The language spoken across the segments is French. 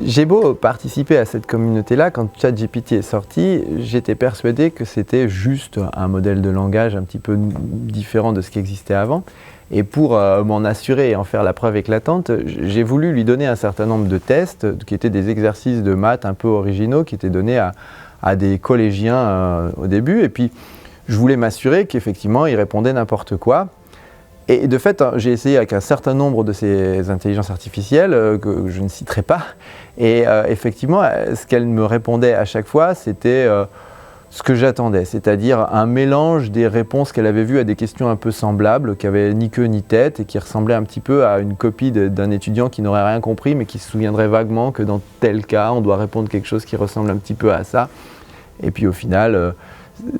J'ai beau participer à cette communauté-là, quand ChatGPT est sorti, j'étais persuadé que c'était juste un modèle de langage un petit peu différent de ce qui existait avant. Et pour m'en assurer et en faire la preuve éclatante, j'ai voulu lui donner un certain nombre de tests qui étaient des exercices de maths un peu originaux qui étaient donnés à des collégiens au début. Et puis, je voulais m'assurer qu'effectivement, il répondait n'importe quoi. Et de fait, j'ai essayé avec un certain nombre de ces intelligences artificielles que je ne citerai pas. Et effectivement, ce qu'elles me répondaient à chaque fois, c'était ce que j'attendais, c'est-à-dire un mélange des réponses qu'elle avait vues à des questions un peu semblables, qui n'avaient ni queue ni tête et qui ressemblaient un petit peu à une copie d'un étudiant qui n'aurait rien compris, mais qui se souviendrait vaguement que dans tel cas, on doit répondre quelque chose qui ressemble un petit peu à ça. Et puis au final,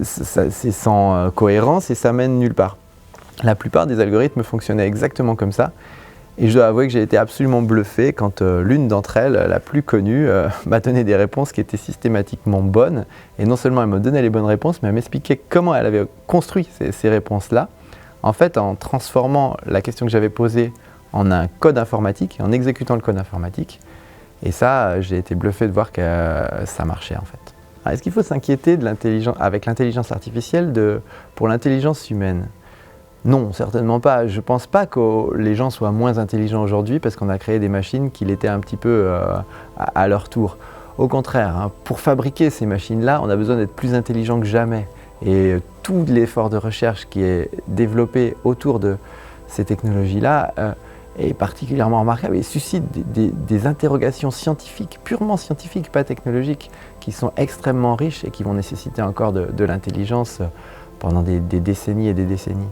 c'est sans cohérence et ça mène nulle part. La plupart des algorithmes fonctionnaient exactement comme ça. Et je dois avouer que j'ai été absolument bluffé quand l'une d'entre elles, la plus connue, m'a donné des réponses qui étaient systématiquement bonnes. Et non seulement elle me donnait les bonnes réponses, mais elle m'expliquait comment elle avait construit ces réponses-là. En fait, en transformant la question que j'avais posée en un code informatique, en exécutant le code informatique. Et ça, j'ai été bluffé de voir que ça marchait en fait. Alors, est-ce qu'il faut s'inquiéter avec l'intelligence artificielle pour l'intelligence humaine ? Non, certainement pas. Je ne pense pas que les gens soient moins intelligents aujourd'hui parce qu'on a créé des machines qui l'étaient un petit peu à leur tour. Au contraire, hein, pour fabriquer ces machines-là, on a besoin d'être plus intelligent que jamais. Et tout l'effort de recherche qui est développé autour de ces technologies-là est particulièrement remarquable et suscite des interrogations scientifiques, purement scientifiques, pas technologiques, qui sont extrêmement riches et qui vont nécessiter encore de l'intelligence pendant des décennies et des décennies.